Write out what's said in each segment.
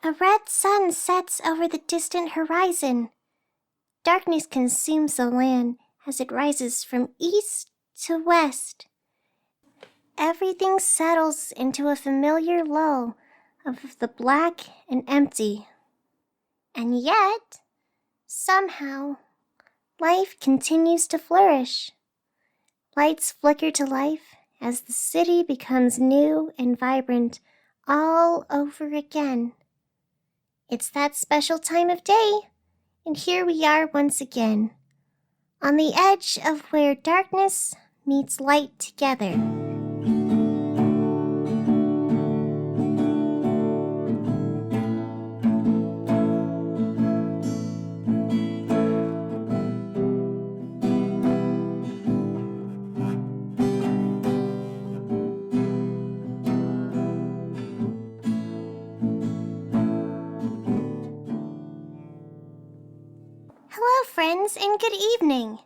A red sun sets over the distant horizon. Darkness consumes the land as it rises from east to west. Everything settles into a familiar lull of the black and empty. And yet, somehow, life continues to flourish. Lights flicker to life as the city becomes new and vibrant all over again. It's that special time of day, and here we are once again, on the edge of where darkness meets light together. Hello, friends, and good evening.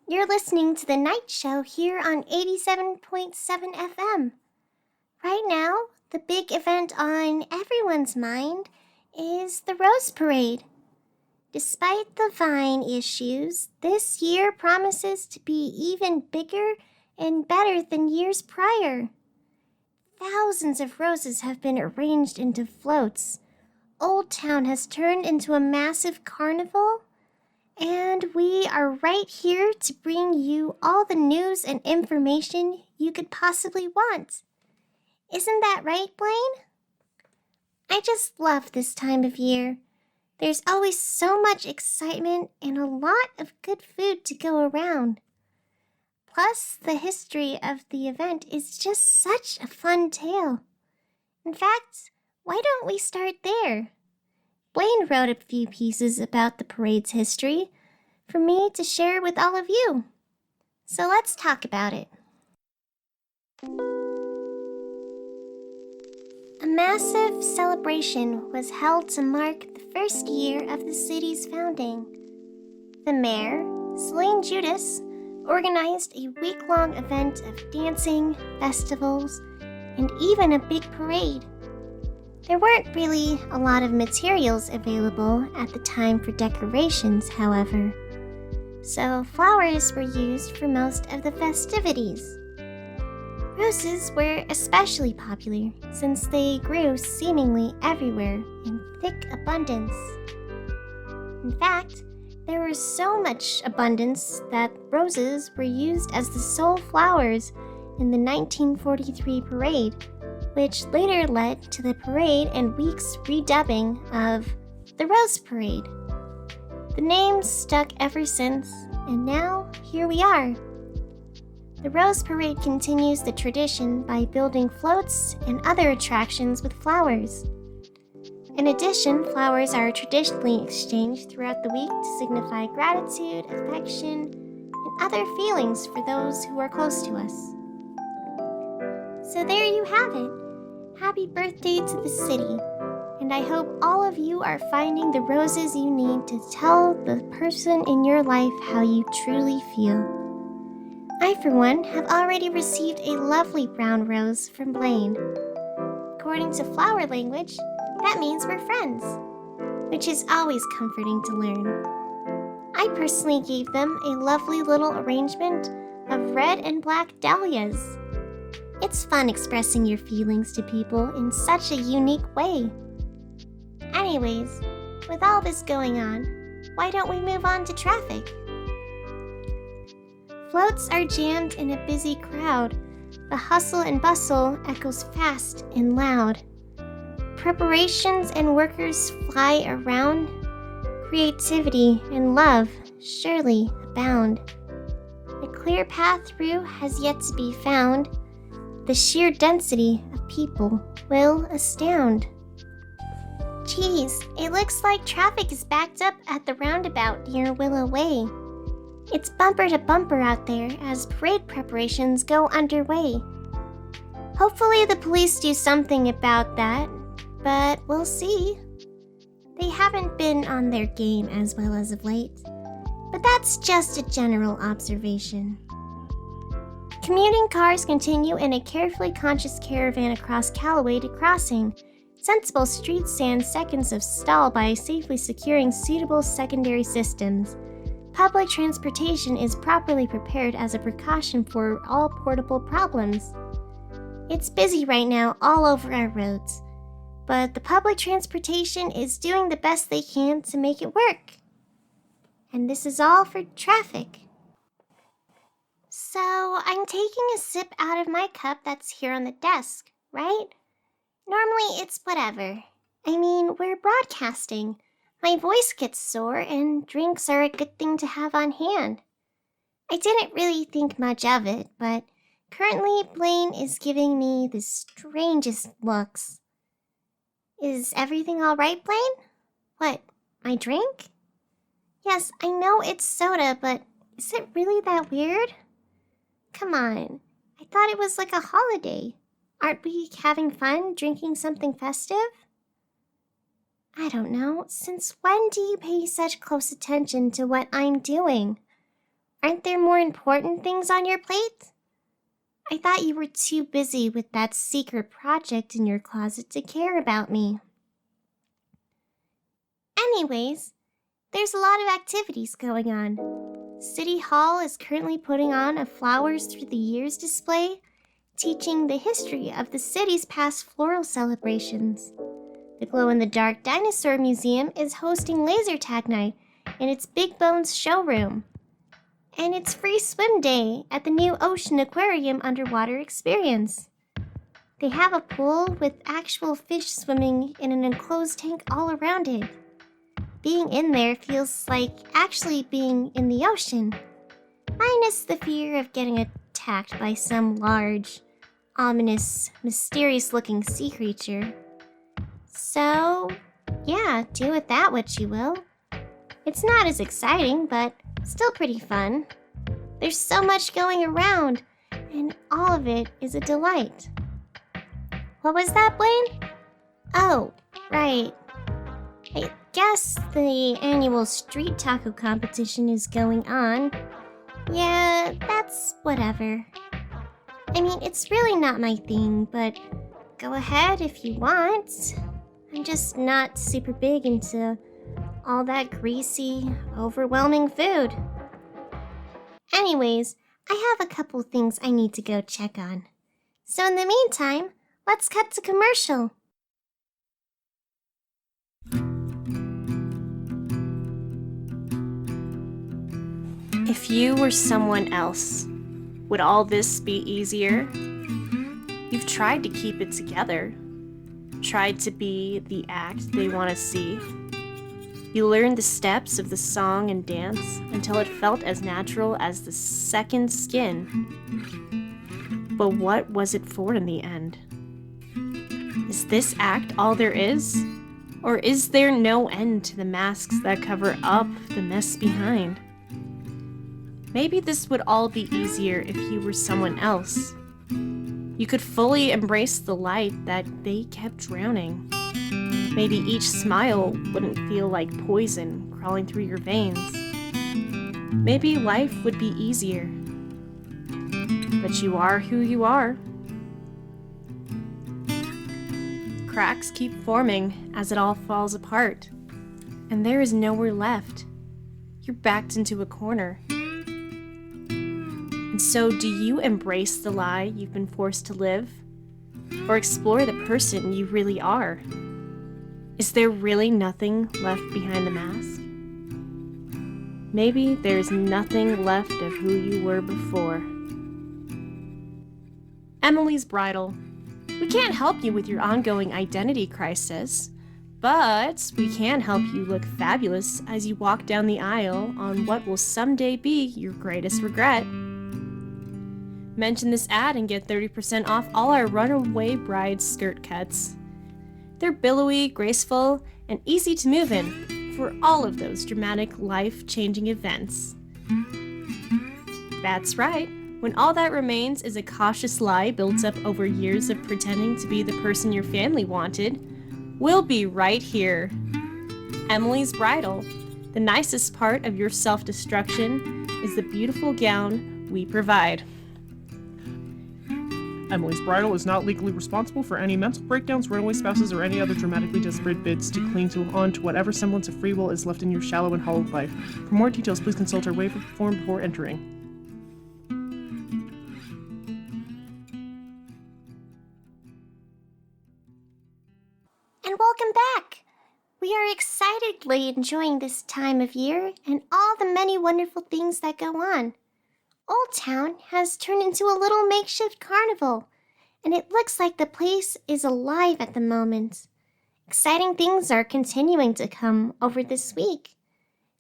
You're listening to the night show here on 87.7 FM. Right now, the big event on everyone's mind is the Rose Parade. Despite the vine issues, this year promises to be even bigger and better than years prior. Thousands of roses have been arranged into floats. Old Town has turned into a massive carnival. And we are right here to bring you all the news and information you could possibly want. Isn't that right, Blaine? I just love this time of year. There's always so much excitement and a lot of good food to go around. Plus, the history of the event is just such a fun tale. In fact, why don't we start there? Blaine wrote a few pieces about the parade's history for me to share with all of you. So let's talk about it. A massive celebration was held to mark the first year of the city's founding. The mayor, Celine Judas, organized a week-long event of dancing, festivals, and even a big parade. There weren't really a lot of materials available at the time for decorations, however, so flowers were used for most of the festivities. Roses were especially popular since they grew seemingly everywhere in thick abundance. In fact, there was so much abundance that roses were used as the sole flowers in the 1943 parade, which later led to the parade and week's redubbing of the Rose Parade. The name stuck ever since, and now here we are. The Rose Parade continues the tradition by building floats and other attractions with flowers. In addition, flowers are traditionally exchanged throughout the week to signify gratitude, affection, and other feelings for those who are close to us. So there you have it. Happy birthday to the city, and I hope all of you are finding the roses you need to tell the person in your life how you truly feel. I, for one, have already received a lovely brown rose from Blaine. According to flower language, that means we're friends, which is always comforting to learn. I personally gave them a lovely little arrangement of red and black dahlias. It's fun expressing your feelings to people in such a unique way. Anyways, with all this going on, why don't we move on to traffic? Floats are jammed in a busy crowd. The hustle and bustle echoes fast and loud. Preparations and workers fly around. Creativity and love surely abound. A clear path through has yet to be found. The sheer density of people will astound. Geez, it looks like traffic is backed up at the roundabout near Willow Way. It's bumper to bumper out there as parade preparations go underway. Hopefully the police do something about that, but we'll see. They haven't been on their game as well as of late, but that's just a general observation. Commuting cars continue in a carefully conscious caravan across Callaway to Crossing Sensible streets stand seconds of stall by safely securing suitable secondary systems. Public transportation is properly prepared as a precaution for all portable problems. It's busy right now all over our roads, but the public transportation is doing the best they can to make it work. And this is all for traffic. So I'm taking a sip out of my cup that's here on the desk, right? Normally it's whatever. I mean, we're broadcasting. My voice gets sore, and drinks are a good thing to have on hand. I didn't really think much of it, but currently Blaine is giving me the strangest looks. Is everything all right, Blaine? What, my drink? Yes, I know it's soda, but is it really that weird? Come on, I thought it was like a holiday. Aren't we having fun drinking something festive? I don't know. Since when do you pay such close attention to what I'm doing? Aren't there more important things on your plate? I thought you were too busy with that secret project in your closet to care about me. Anyways, there's a lot of activities going on. City Hall is currently putting on a Flowers Through the Years display, teaching the history of the city's past floral celebrations. The Glow-in-the-Dark Dinosaur Museum is hosting laser tag night in its Big Bones showroom. And it's free swim day at the new Ocean Aquarium underwater experience. They have a pool with actual fish swimming in an enclosed tank all around it. Being in there feels like actually being in the ocean, minus the fear of getting attacked by some large, ominous, mysterious-looking sea creature. So, yeah, do with that what you will. It's not as exciting, but still pretty fun. There's so much going around, and all of it is a delight. What was that, Blaine? Oh, right. I guess the annual street taco competition is going on. Yeah, that's whatever. I mean, it's really not my thing, but go ahead if you want. I'm just not super big into all that greasy, overwhelming food. Anyways, I have a couple things I need to go check on. So in the meantime, let's cut to commercial. If you were someone else, would all this be easier? You've tried to keep it together, tried to be the act they want to see. You learned the steps of the song and dance until it felt as natural as the second skin. But what was it for in the end? Is this act all there is? Or is there no end to the masks that cover up the mess behind? Maybe this would all be easier if you were someone else. You could fully embrace the light that they kept drowning. Maybe each smile wouldn't feel like poison crawling through your veins. Maybe life would be easier. But you are who you are. Cracks keep forming as it all falls apart, and there is nowhere left. You're backed into a corner. And so, do you embrace the lie you've been forced to live? Or explore the person you really are? Is there really nothing left behind the mask? Maybe there's nothing left of who you were before. Emily's Bridal. We can't help you with your ongoing identity crisis, but we can help you look fabulous as you walk down the aisle on what will someday be your greatest regret. Mention this ad and get 30% off all our Runaway Bride skirt cuts. They're billowy, graceful, and easy to move in for all of those dramatic, life-changing events. That's right. When all that remains is a cautious lie built up over years of pretending to be the person your family wanted, we'll be right here. Emily's Bridal. The nicest part of your self-destruction is the beautiful gown we provide. Emily's Bridal is not legally responsible for any mental breakdowns, runaway spouses, or any other dramatically desperate bids to cling on to whatever semblance of free will is left in your shallow and hollow life. For more details, please consult our waiver form before entering. And welcome back! We are excitedly enjoying this time of year and all the many wonderful things that go on. Old Town has turned into a little makeshift carnival, and it looks like the place is alive at the moment. Exciting things are continuing to come over this week.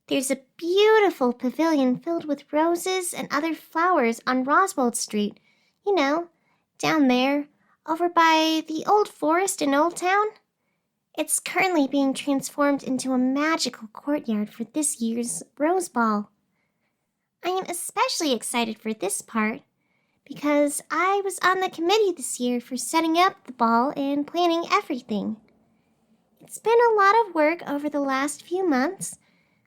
There's a beautiful pavilion filled with roses and other flowers on Roswell Street. You know, down there, over by the old forest in Old Town. It's currently being transformed into a magical courtyard for this year's Rose Ball. I am especially excited for this part because I was on the committee this year for setting up the ball and planning everything. It's been a lot of work over the last few months,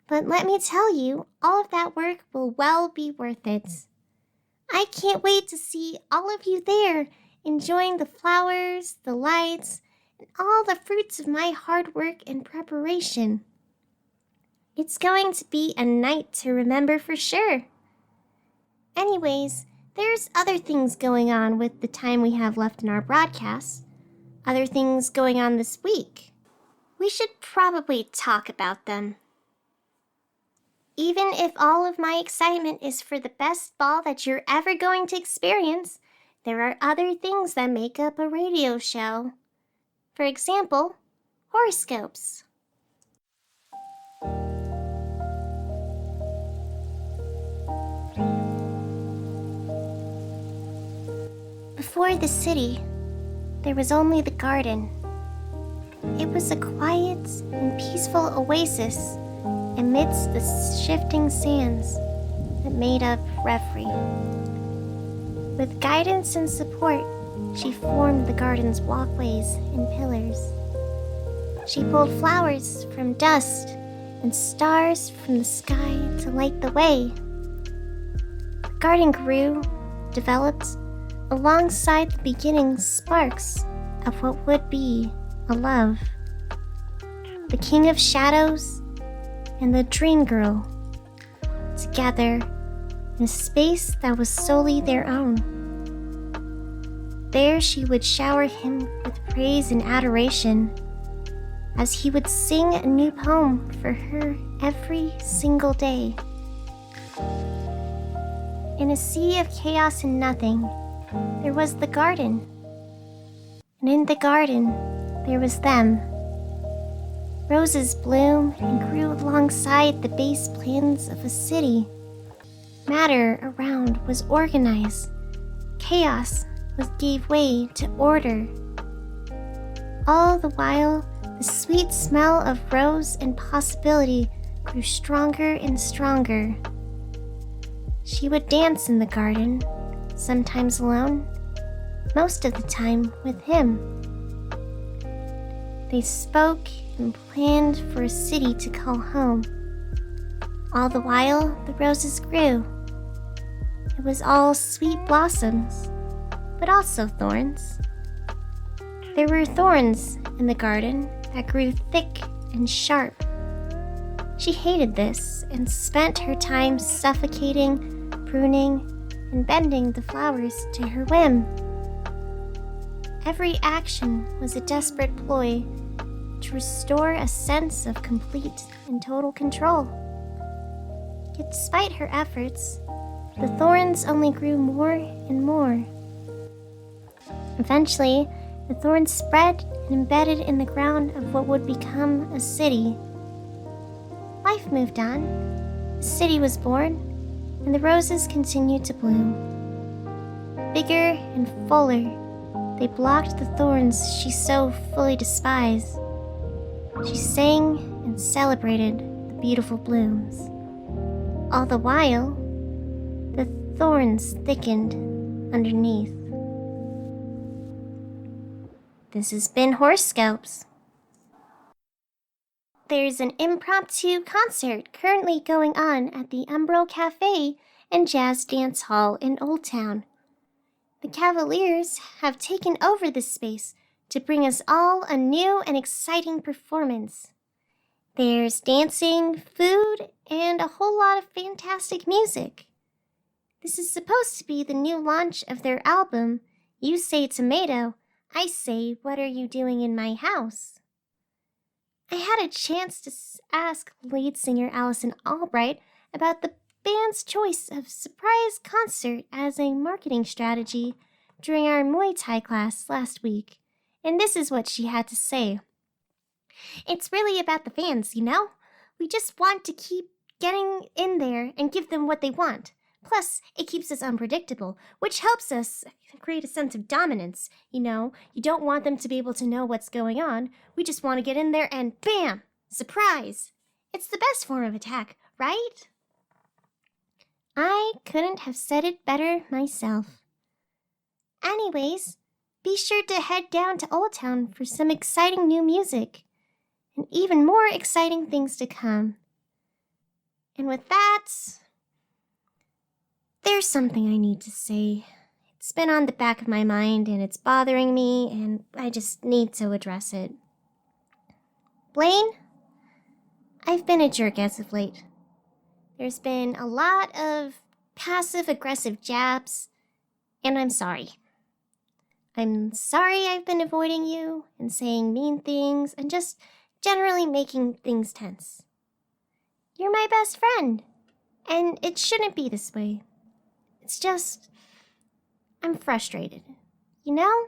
but let me tell you, all of that work will well be worth it. I can't wait to see all of you there enjoying the flowers, the lights, and all the fruits of my hard work and preparation. It's going to be a night to remember for sure. Anyways, there's other things going on with the time we have left in our broadcast. Other things going on this week. We should probably talk about them. Even if all of my excitement is for the best ball that you're ever going to experience, there are other things that make up a radio show. For example, horoscopes. Before the city, there was only the garden. It was a quiet and peaceful oasis amidst the shifting sands that made up Reverie. With guidance and support, she formed the garden's walkways and pillars. She pulled flowers from dust and stars from the sky to light the way. The garden grew, developed, alongside the beginning sparks of what would be a love. The King of Shadows and the Dream Girl, together in a space that was solely their own. There she would shower him with praise and adoration, as he would sing a new poem for her every single day. In a sea of chaos and nothing, there was the garden. And in the garden, there was them. Roses bloomed and grew alongside the base plans of a city. Matter around was organized. Chaos gave way to order. All the while, the sweet smell of rose and possibility grew stronger and stronger. She would dance in the garden, sometimes alone, most of the time with him. They spoke and planned for a city to call home. All the while, the roses grew. It was all sweet blossoms, but also thorns. There were thorns in the garden that grew thick and sharp. She hated this and spent her time suffocating, pruning, and bending the flowers to her whim. Every action was a desperate ploy to restore a sense of complete and total control. Yet despite her efforts, the thorns only grew more and more. Eventually, the thorns spread and embedded in the ground of what would become a city. Life moved on. The city was born, and the roses continued to bloom. Bigger and fuller, they blocked the thorns she so fully despised. She sang and celebrated the beautiful blooms. All the while, the thorns thickened underneath. This has been Horoscopes. There's an impromptu concert currently going on at the Umbro Cafe and Jazz Dance Hall in Old Town. The Cavaliers have taken over this space to bring us all a new and exciting performance. There's dancing, food, and a whole lot of fantastic music. This is supposed to be the new launch of their album, You Say Tomato, I Say What Are You Doing in My House? I had a chance to ask lead singer Allison Albright about the band's choice of surprise concert as a marketing strategy during our Muay Thai class last week, and this is what she had to say. It's really about the fans, you know? We just want to keep getting in there and give them what they want. Plus, it keeps us unpredictable, which helps us create a sense of dominance. You know, you don't want them to be able to know what's going on. We just want to get in there and bam! Surprise! It's the best form of attack, right? I couldn't have said it better myself. Anyways, be sure to head down to Old Town for some exciting new music, and even more exciting things to come. And with that, there's something I need to say. It's been on the back of my mind, and it's bothering me, and I just need to address it. Blaine, I've been a jerk as of late. There's been a lot of passive-aggressive jabs, and I'm sorry. I'm sorry I've been avoiding you and saying mean things and just generally making things tense. You're my best friend, and it shouldn't be this way. It's just, I'm frustrated. You know?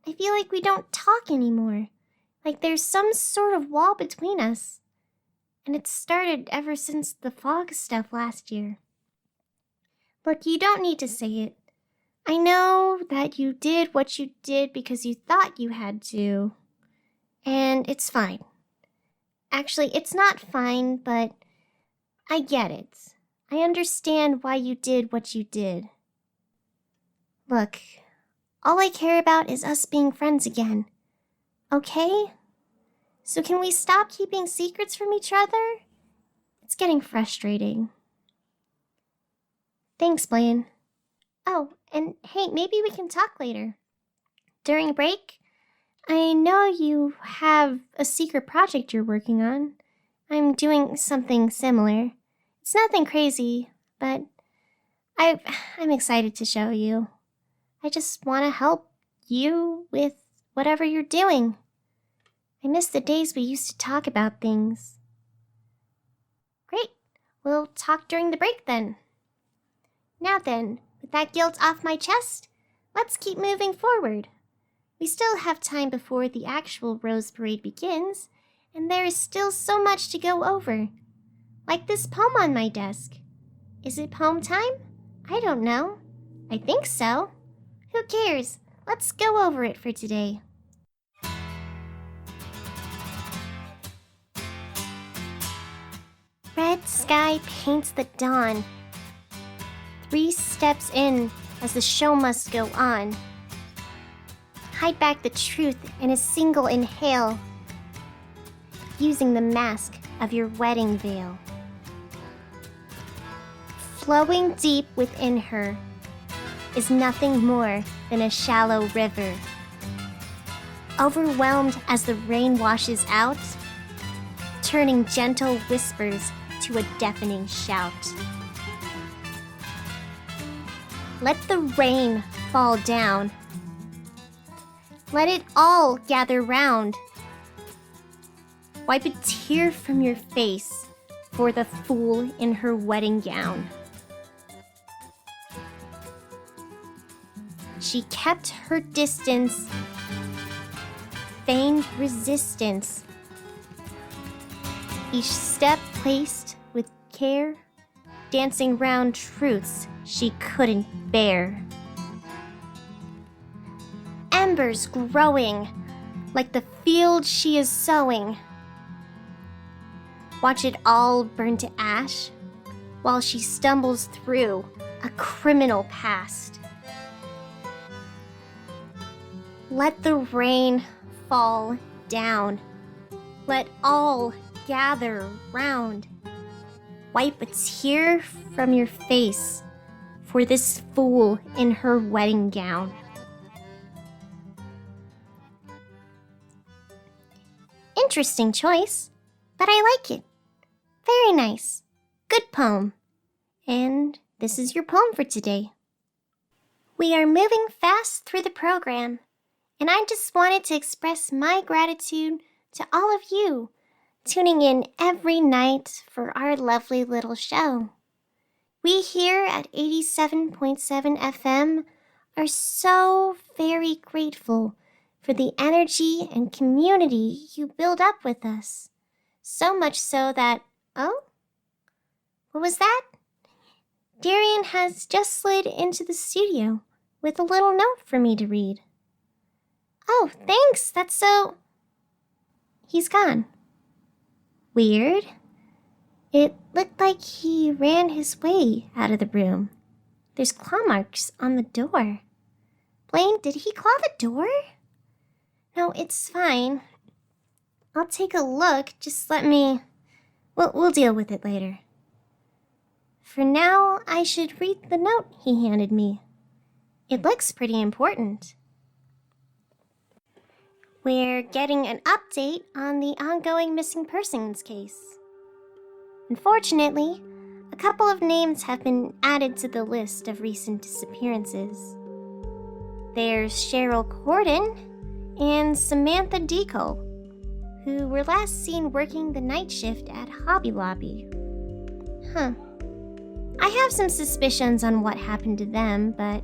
I feel like we don't talk anymore. Like there's some sort of wall between us. And it started ever since the fog stuff last year. Look, you don't need to say it. I know that you did what you did because you thought you had to. And it's fine. Actually, it's not fine, but I get it. I understand why you did what you did. Look, all I care about is us being friends again. Okay? So can we stop keeping secrets from each other? It's getting frustrating. Thanks, Blaine. Oh, and hey, maybe we can talk later. During break, I know you have a secret project you're working on. I'm doing something similar. It's nothing crazy, but I'm excited to show you. I just want to help you with whatever you're doing. I miss the days we used to talk about things. Great. We'll talk during the break then. Now then, with that guilt off my chest, let's keep moving forward. We still have time before the actual Rose Parade begins, and there is still so much to go over. Like this poem on my desk. Is it poem time? I don't know. I think so. Who cares? Let's go over it for today. Red sky paints the dawn. 3 steps in as the show must go on. Hide back the truth in a single inhale, using the mask of your wedding veil. Flowing deep within her is nothing more than a shallow river. Overwhelmed as the rain washes out, turning gentle whispers to a deafening shout. Let the rain fall down. Let it all gather round. Wipe a tear from your face for the fool in her wedding gown. She kept her distance, feigned resistance. Each step placed with care, dancing round truths she couldn't bear. Embers growing like the field she is sowing. Watch it all burn to ash while she stumbles through a criminal past. Let the rain fall down. Let all gather round. Wipe a tear from your face for this fool in her wedding gown. Interesting choice, but I like it. Very nice. Good poem. And this is your poem for today. We are moving fast through the program, and I just wanted to express my gratitude to all of you tuning in every night for our lovely little show. We here at 87.7 FM are so very grateful for the energy and community you build up with us. So much so that, oh, what was that? Darian has just slid into the studio with a little note for me to read. Oh, thanks, that's so... He's gone. Weird. It looked like he ran his way out of the room. There's claw marks on the door. Blaine, did he claw the door? No, it's fine. I'll take a look, just let me... We'll deal with it later. For now, I should read the note he handed me. It looks pretty important. We're getting an update on the ongoing missing persons case. Unfortunately, a couple of names have been added to the list of recent disappearances. There's Cheryl Corden and Samantha Deco, who were last seen working the night shift at Hobby Lobby. I have some suspicions on what happened to them, but...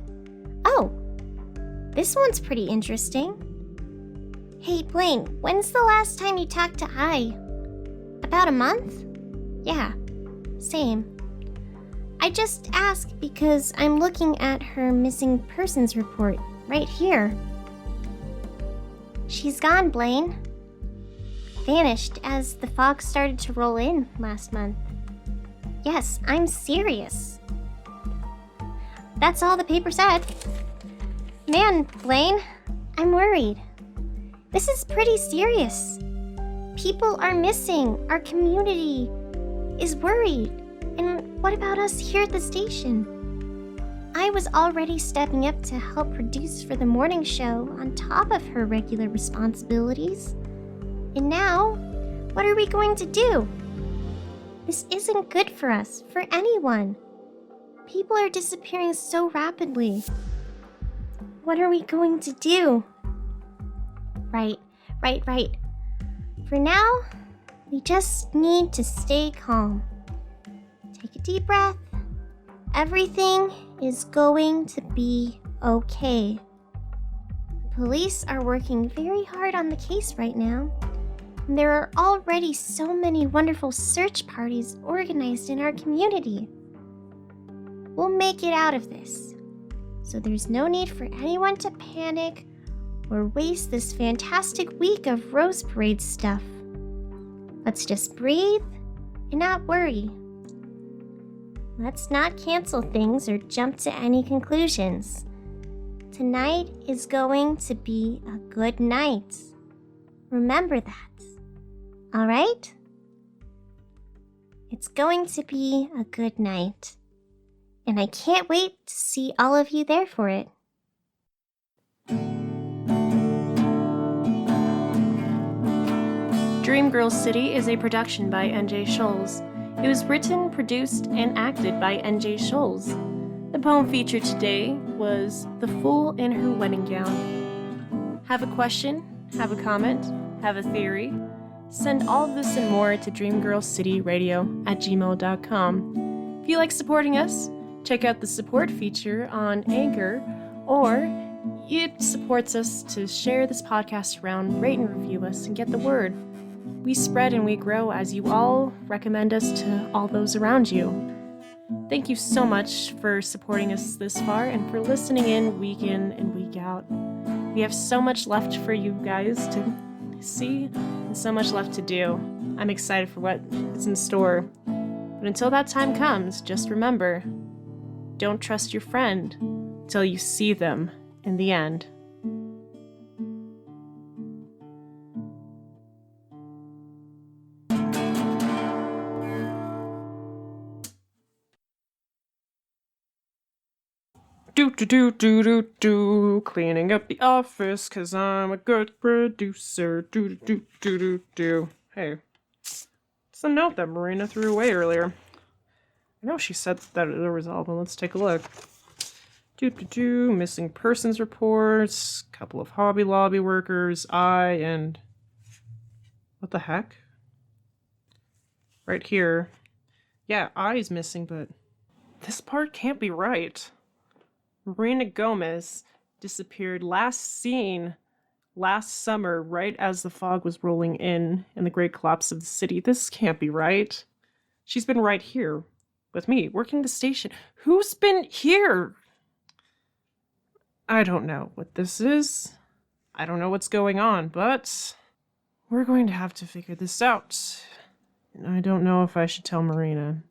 Oh, this one's pretty interesting. Hey, Blaine, when's the last time you talked to I? About a month? Yeah, same. I just asked because I'm looking at her missing persons report right here. She's gone, Blaine. Vanished as the fog started to roll in last month. Yes, I'm serious. That's all the paper said. Man, Blaine, I'm worried. This is pretty serious. People are missing. Our community is worried. And what about us here at the station? I was already stepping up to help produce for the morning show on top of her regular responsibilities. And now, what are we going to do? This isn't good for us, for anyone. People are disappearing so rapidly. What are we going to do? Right. For now, we just need to stay calm. Take a deep breath. Everything is going to be okay. Police are working very hard on the case right now. And there are already so many wonderful search parties organized in our community. We'll make it out of this. So there's no need for anyone to panic or waste this fantastic week of Rose Parade stuff. Let's just breathe and not worry. Let's not cancel things or jump to any conclusions. Tonight is going to be a good night. Remember that. All right? It's going to be a good night. And I can't wait to see all of you there for it. Dream Girl City is a production by NJ Scholes. It was written, produced, and acted by NJ Scholes. The poem featured today was The Fool in Her Wedding Gown. Have a question? Have a comment? Have a theory? Send all of this and more to DreamGirlCityRadio@gmail.com. If you like supporting us, check out the support feature on Anchor, or it supports us to share this podcast around, rate and review us, and get the word. We spread and we grow as you all recommend us to all those around you. Thank you so much for supporting us this far and for listening in and week out. We have so much left for you guys to see and so much left to do. I'm excited for what is in store. But until that time comes, just remember, don't trust your friend till you see them in the end. Cleaning up the office, 'cause I'm a good producer. Hey, it's a note that Marina threw away earlier. I know she said that there was an album. Let's take a look. Missing persons reports, couple of Hobby Lobby workers, and... What the heck? Right here. Yeah, I's missing, but... This part can't be right. Marina Gomez disappeared last summer, right as the fog was rolling in and the great collapse of the city. This can't be right. She's been right here with me, working the station. Who's been here? I don't know what this is. I don't know what's going on, but we're going to have to figure this out. And I don't know if I should tell Marina.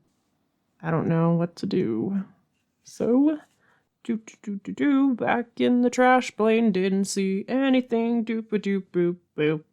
I don't know what to do. So, back in the trash plane, didn't see anything. Doop-a-doop-boop-boop.